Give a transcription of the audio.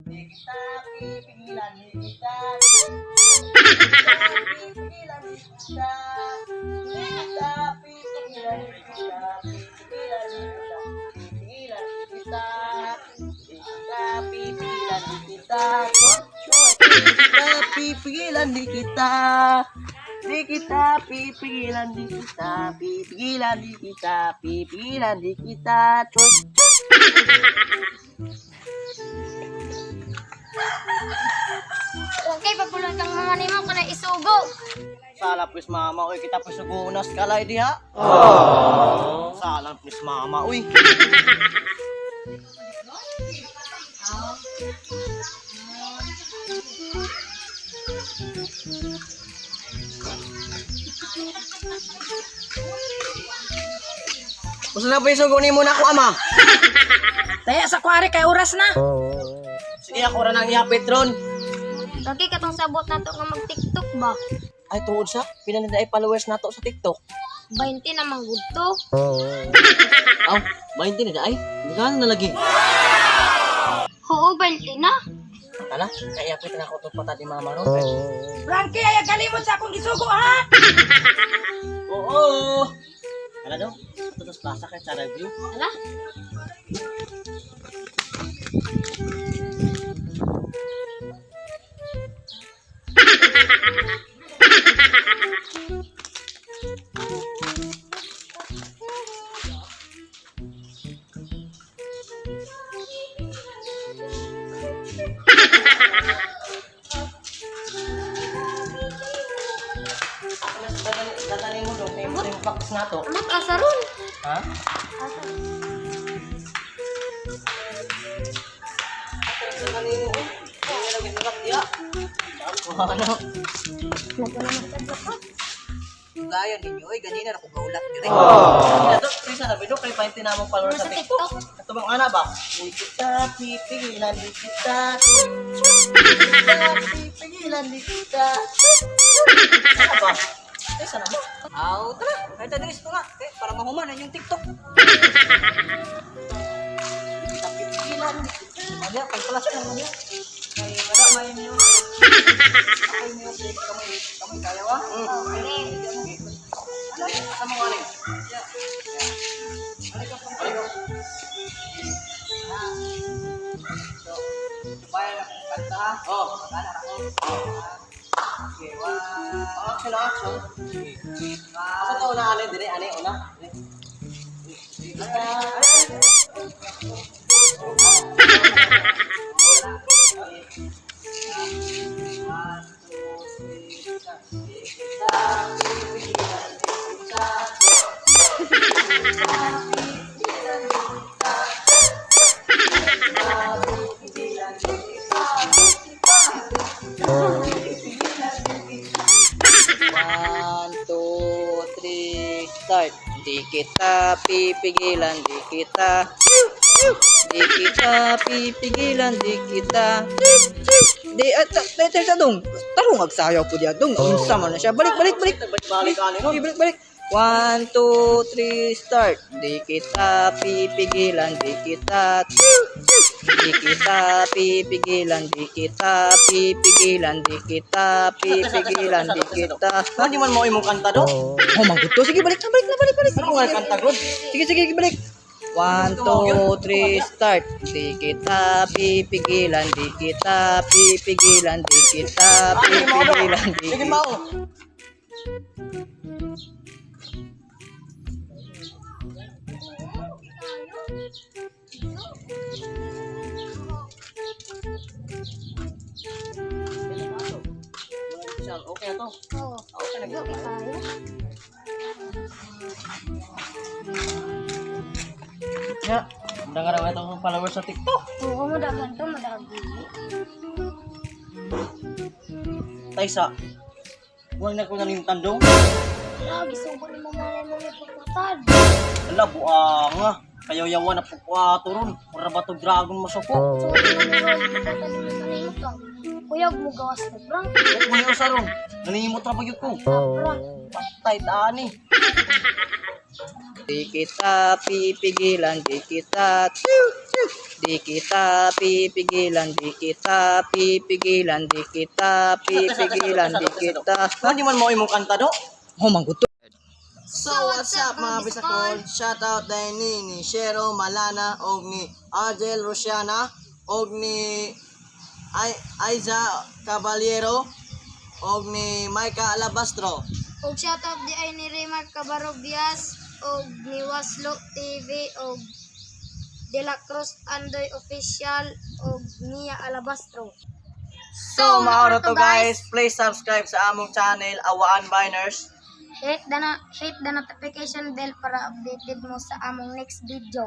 Di kita pipigilan, di kita pipigilan, di kita pipigilan, di kita pipigilan, di kita pipigilan, di kita pipigilan, di kita pipigilan, di kita pipigilan, di kita pipigilan, di kita Okay, papulan kang mga nimo kana isugo. Salah please mama, uy kita pasugunas kalay diha. Salah please mama, uy. Gusto na po isugunin muna ako ama. Taya sa kwari kay oras na. Sige ako rin ang iyapit ron. Okay, katong sabot nato nga mag-TikTok ba? Ay tuod sa, pinanida ay followers nato sa TikTok. 20 na manggud to. Aw, 20 na ay. Magkano na lagi? Oo, 20 na. Kala, kaya iyapit na ako itong pata ni mama ron. Frankie, ay kalimot sa akong isugo ha. Oo. Kala daw, ito sa plaza kay sa review. Ala? Dadalhin mo daw, kaya mo yung box na to. Anak asaron. Ha? Dadalhin mo. Kaya lagi nilak dia. Ano? Gaya ninyo, ganyan na ako gaulat nyo rin. Ito, prisa na bidok, kaya pahinti na mong followers sa TikTok. Ito bang ana ba? Di kita pipigilan, di kita pipigilan, di kita. Ano ba? Eh, sana mo? Aw, tara. Kahit na dinis ko nga. Eh, para mahuman yung TikTok. Kita pipigilan. Ano yan? Pagpalas ka naman yun. May wala, may yun. Ako yung music. Kamay kaya wa? Ano yun? Sa mga aling? Aling ka pang aling. So, bayan akong kanta ha? Oo. Kanta ako. Okay, action, action. Ako to una alin dire, ani una. Start. Di kita pipigilan, di kita pipigilan, di kita di at dong tarong agsayaw po diya dong unsa man na siya balik balik balik 1 2 3 start. Di kita pipigilan, di kita pipigilan, di kita pipigilan, di kita pipigilan, di kita. Hindi man mo imong kanta do? Oh, mangguto. Sige, balik. Ano nga kanta god? Sige, balik. 1 2 3 start. Di kita pipigilan, di kita pipigilan, di kita pipigilan, di kita. Sige, mao. Okay na to. Oo. Okay na Okay tayo. Ya, dengar nga itong followers sa TikTok. Oo, madagan to, madagi. Taysa, huwag na ko nanintandong. Lagi subo ni mamalay mo yung pagkatad. Ala, buanga. Kayaw yawan na pagkwato ron. Para ba to dragon masuko? So, nanimot lang. Kuya, mo gawas na prank. Huwag mo yung saron. Nanimot na pag-yuk ko. Prank. Patay, tani. Di kita pipigilan, di kita Di kita pipigilan, di kita pipigilan, di kita pipigilan, di kita. Hindi man mo imong kanta do? Oh, mangguto. So what's up mga bisakol? Shout out dahil ni Shero Malana og ni Argel Rosiana og ni Aiza Caballero og ni Maika Alabastro. Og shoutout di ay ni Remar Cabarobias og ni Waslo TV og De La Cruz Andoy Official og Nia Alabastro. So mauro to guys, please subscribe sa among channel Awaan Biners. Hit the notification bell para updated mo sa among next video.